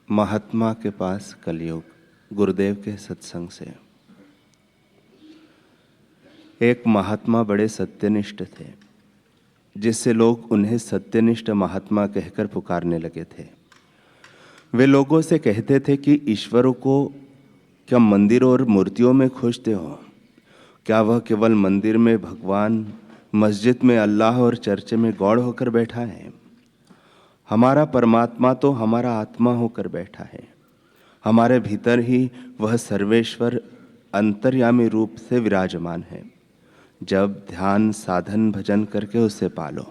महात्मा के पास कलयुग। गुरुदेव के सत्संग से। एक महात्मा बड़े सत्यनिष्ठ थे, जिससे लोग उन्हें सत्यनिष्ठ महात्मा कहकर पुकारने लगे थे। वे लोगों से कहते थे कि ईश्वर को क्या मंदिरों और मूर्तियों में खोजते हो? क्या वह केवल मंदिर में भगवान, मस्जिद में अल्लाह और चर्च में गॉड होकर बैठा है? हमारा परमात्मा तो हमारा आत्मा होकर बैठा है। हमारे भीतर ही वह सर्वेश्वर अंतर्यामी रूप से विराजमान है। जब ध्यान साधन भजन करके उसे पालो।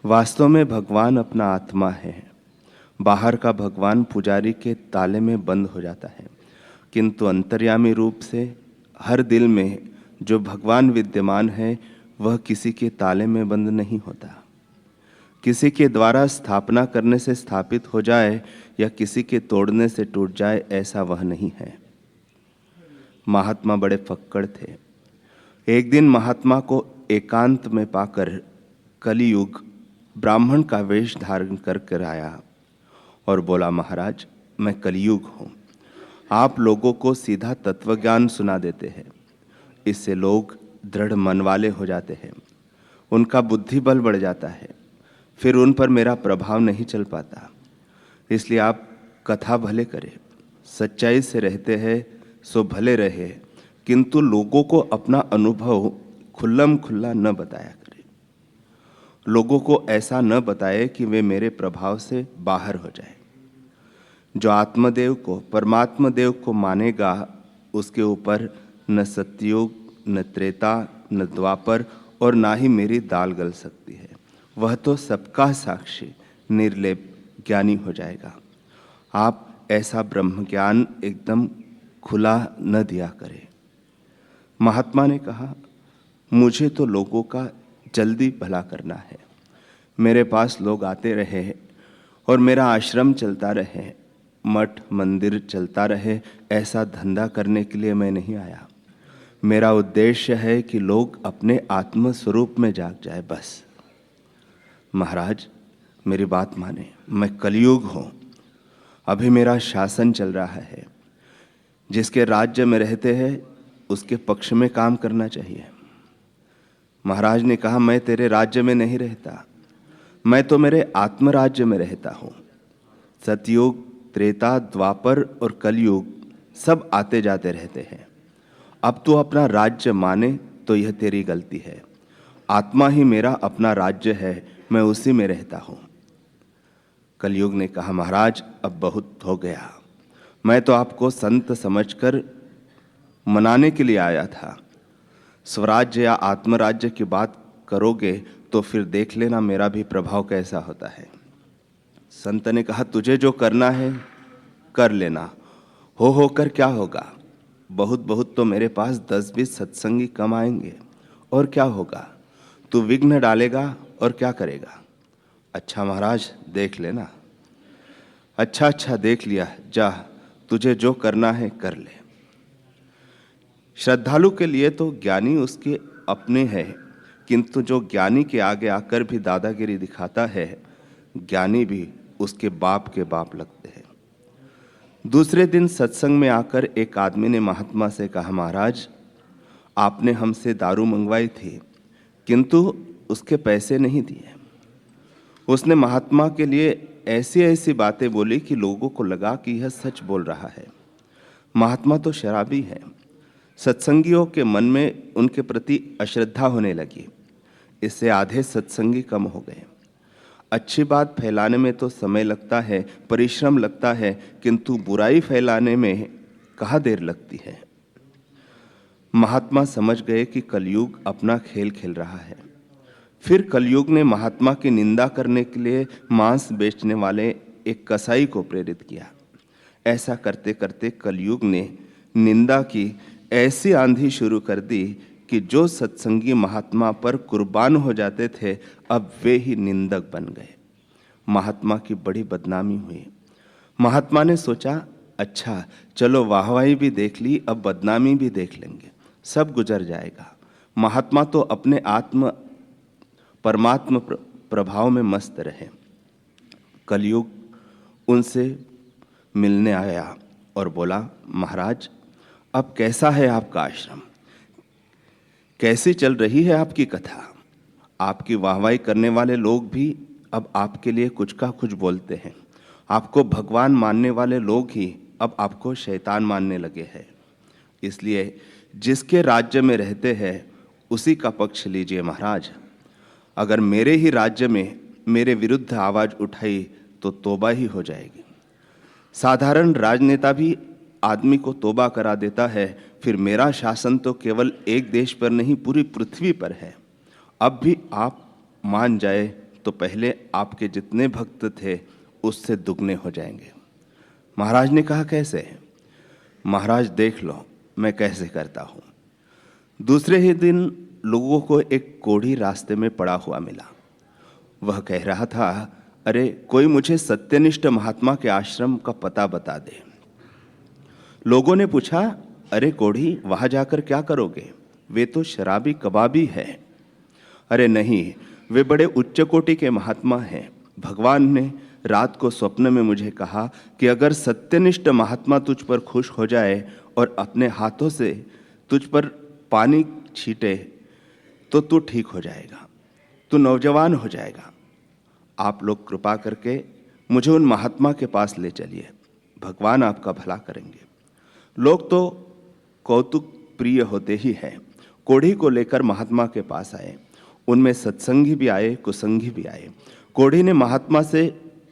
वास्तव में भगवान अपना आत्मा है। बाहर का भगवान पुजारी के ताले में बंद हो जाता है, किंतु अंतर्यामी रूप से हर दिल में जो भगवान विद्यमान है वह किसी के ताले में बंद नहीं होता। किसी के द्वारा स्थापना करने से स्थापित हो जाए या किसी के तोड़ने से टूट जाए, ऐसा वह नहीं है। महात्मा बड़े फक्कड़ थे। एक दिन महात्मा को एकांत में पाकर कलियुग ब्राह्मण का वेश धारण कर आया और बोला, महाराज मैं कलियुग हूँ। आप लोगों को सीधा तत्वज्ञान सुना देते हैं। इससे लोग दृढ़ मन वाले हो जाते हैं, उनका बुद्धि बल बढ़ जाता है, फिर उन पर मेरा प्रभाव नहीं चल पाता। इसलिए आप कथा भले करें, सच्चाई से रहते हैं सो भले रहे, किंतु लोगों को अपना अनुभव खुल्लम खुल्ला न बताया करें। लोगों को ऐसा न बताए कि वे मेरे प्रभाव से बाहर हो जाए। जो आत्मदेव को, परमात्मा देव को मानेगा, उसके ऊपर न सतयुग, न त्रेता, न द्वापर और ना ही मेरी दाल गल सकती है। वह तो सबका साक्षी निर्लेप ज्ञानी हो जाएगा। आप ऐसा ब्रह्म ज्ञान एकदम खुला न दिया करें। महात्मा ने कहा, मुझे तो लोगों का जल्दी भला करना है। मेरे पास लोग आते रहे और मेरा आश्रम चलता रहे, मठ मंदिर चलता रहे, ऐसा धंधा करने के लिए मैं नहीं आया। मेरा उद्देश्य है कि लोग अपने आत्म स्वरूप में जाग जाए, बस। महाराज मेरी बात माने, मैं कलियुग हूँ। अभी मेरा शासन चल रहा है। जिसके राज्य में रहते हैं उसके पक्ष में काम करना चाहिए। महाराज ने कहा, मैं तेरे राज्य में नहीं रहता, मैं तो मेरे आत्म राज्य में रहता हूँ। सतयुग, त्रेता, द्वापर और कलयुग सब आते जाते रहते हैं। अब तू अपना राज्य माने तो यह तेरी गलती है। आत्मा ही मेरा अपना राज्य है, मैं उसी में रहता हूँ। कलयुग ने कहा, महाराज अब बहुत हो गया। मैं तो आपको संत समझकर मनाने के लिए आया था। स्वराज्य या आत्मराज्य की बात करोगे तो फिर देख लेना मेरा भी प्रभाव कैसा होता है। संत ने कहा, तुझे जो करना है कर लेना, होकर क्या होगा? बहुत बहुत तो मेरे पास 10-20 सत्संगी कम आएंगे, और क्या होगा? तू विघ्न डालेगा और क्या करेगा? अच्छा महाराज देख लेना। अच्छा देख लिया, जा तुझे जो करना है कर ले। श्रद्धालु के लिए तो ज्ञानी उसके अपने है, किंतु जो ज्ञानी के आगे आकर भी दादागिरी दिखाता है, ज्ञानी भी उसके बाप के बाप लगते हैं। दूसरे दिन सत्संग में आकर एक आदमी ने महात्मा से कहा, महाराज आपने हमसे दारू मंगवाई थी, किंतु उसके पैसे नहीं दिए। उसने महात्मा के लिए ऐसी ऐसी बातें बोली कि लोगों को लगा कि यह सच बोल रहा है। महात्मा तो शराबी है। सत्संगियों के मन में उनके प्रति अश्रद्धा होने लगी। इससे आधे सत्संगी कम हो गए। अच्छी बात फैलाने में तो समय लगता है, परिश्रम लगता है, किंतु बुराई फैलाने में कहाँ देर लगती है। महात्मा समझ गए कि कलयुग अपना खेल खेल रहा है। फिर कलयुग ने महात्मा की निंदा करने के लिए मांस बेचने वाले एक कसाई को प्रेरित किया। ऐसा करते करते कलयुग ने निंदा की ऐसी आंधी शुरू कर दी कि जो सत्संगी महात्मा पर कुर्बान हो जाते थे, अब वे ही निंदक बन गए। महात्मा की बड़ी बदनामी हुई। महात्मा ने सोचा, अच्छा चलो वाहवाही भी देख ली, अब बदनामी भी देख लेंगे, सब गुजर जाएगा। महात्मा तो अपने परमात्मा प्रभाव में मस्त रहे। कलयुग उनसे मिलने आया और बोला, महाराज अब कैसा है आपका आश्रम, कैसी चल रही है आपकी कथा। आपकी वाहवाही करने वाले लोग भी अब आपके लिए कुछ का कुछ बोलते हैं। आपको भगवान मानने वाले लोग ही अब आपको शैतान मानने लगे हैं। इसलिए जिसके राज्य में रहते हैं उसी का पक्ष लीजिए महाराज। अगर मेरे ही राज्य में मेरे विरुद्ध आवाज उठाई तो तौबा ही हो जाएगी। साधारण राजनेता भी आदमी को तौबा करा देता है, फिर मेरा शासन तो केवल एक देश पर नहीं पूरी पृथ्वी पर है। अब भी आप मान जाए तो पहले आपके जितने भक्त थे उससे दुगने हो जाएंगे। महाराज ने कहा, कैसे? महाराज देख लो मैं कैसे करता हूं। दूसरे ही दिन लोगों को एक कोढ़ी रास्ते में पड़ा हुआ मिला। वह कह रहा था, अरे कोई मुझे सत्यनिष्ठ महात्मा के आश्रम का पता बता दे। लोगों ने पूछा, अरे कोढ़ी वहां जाकर क्या करोगे, वे तो शराबी कबाबी है। अरे नहीं, वे बड़े उच्च कोटि के महात्मा हैं। भगवान ने रात को स्वप्न में मुझे कहा कि अगर सत्यनिष्ठ महात्मा तुझ पर खुश हो जाए और अपने हाथों से तुझ पर पानी छीटे तो तू ठीक हो जाएगा, तू नौजवान हो जाएगा। आप लोग कृपा करके मुझे उन महात्मा के पास ले चलिए, भगवान आपका भला करेंगे। लोग तो कौतुक प्रिय होते ही हैं। कोढ़ी को लेकर महात्मा के पास आए। उनमें सत्संगी भी आए, कुसंगी भी आए। कोढ़ी ने महात्मा से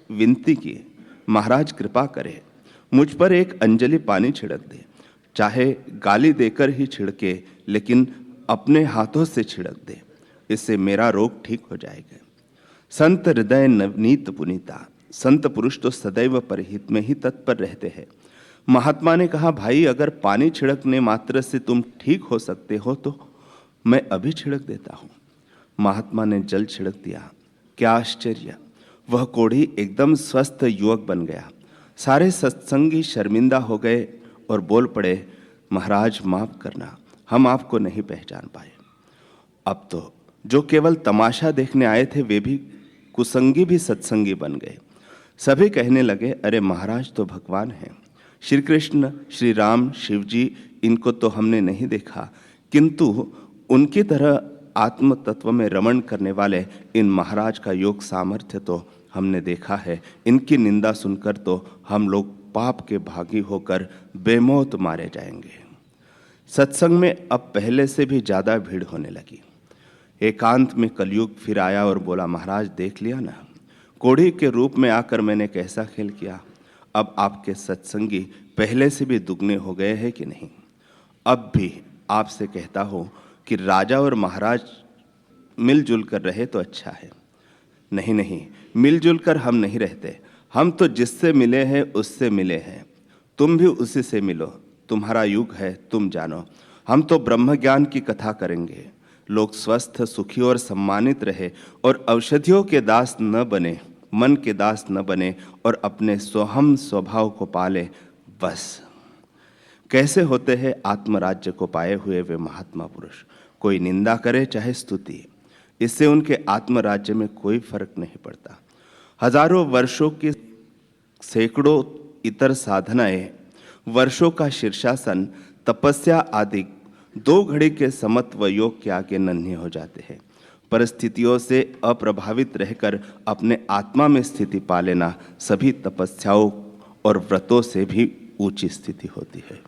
विनती की, महाराज कृपा करे, मुझ पर एक अंजलि पानी छिड़क दे, चाहे गाली देकर ही छिड़के, लेकिन अपने हाथों से छिड़क दे, इससे मेरा रोग ठीक हो जाएगा। संत हृदय नवनीत पुनीता, संत पुरुष तो सदैव परहित में ही तत्पर रहते हैं। महात्मा ने कहा, भाई अगर पानी छिड़कने मात्र से तुम ठीक हो सकते हो तो मैं अभी छिड़क देता हूं। महात्मा ने जल छिड़क दिया। क्या आश्चर्य, वह कोढ़ी एकदम स्वस्थ युवक बन गया। सारे सत्संगी शर्मिंदा हो गए और बोल पड़े, महाराज माफ करना, हम आपको नहीं पहचान पाए। अब तो जो केवल तमाशा देखने आए थे वे भी कुसंगी भी सत्संगी बन गए। सभी कहने लगे, अरे महाराज तो भगवान हैं, श्री कृष्ण, श्री राम, शिव जी, इनको तो हमने नहीं देखा, किंतु उनकी तरह आत्म तत्व में रमण करने वाले इन महाराज का योग सामर्थ्य तो हमने देखा है। इनकी निंदा सुनकर तो हम लोग पाप के भागी होकर बेमौत मारे जाएंगे। सत्संग में अब पहले से भी ज्यादा भीड़ होने लगी। एकांत में कलयुग फिर आया और बोला, महाराज देख लिया ना, कोढ़ी के रूप में आकर मैंने कैसा खेल किया। अब आपके सत्संगी पहले से भी दुगने हो गए हैं कि नहीं। अब भी आपसे कहता हूं कि राजा और महाराज मिलजुल कर रहे तो अच्छा है। नहीं नहीं, मिलजुल कर हम नहीं रहते। हम तो जिससे मिले हैं उससे मिले हैं। तुम भी उसी से मिलो, तुम्हारा युग है, तुम जानो। हम तो ब्रह्म ज्ञान की कथा करेंगे। लोग स्वस्थ, सुखी और सम्मानित रहे और औषधियों के दास न बने, मन के दास न बने और अपने सोहम स्वभाव को पाले, बस। कैसे होते हैं आत्मराज्य को पाए हुए वे महात्मा पुरुष। कोई निंदा करे चाहे स्तुति, इससे उनके आत्मराज्य में कोई फर्क नहीं पड़ता। हजारों वर्षों की सैकड़ों इतर साधनाएं, वर्षों का शीर्षासन, तपस्या आदि 2 घड़ी के समत्व योग के आगे नन्हे हो जाते हैं। परिस्थितियों से अप्रभावित रहकर अपने आत्मा में स्थिति पा लेना सभी तपस्याओं और व्रतों से भी ऊंची स्थिति होती है।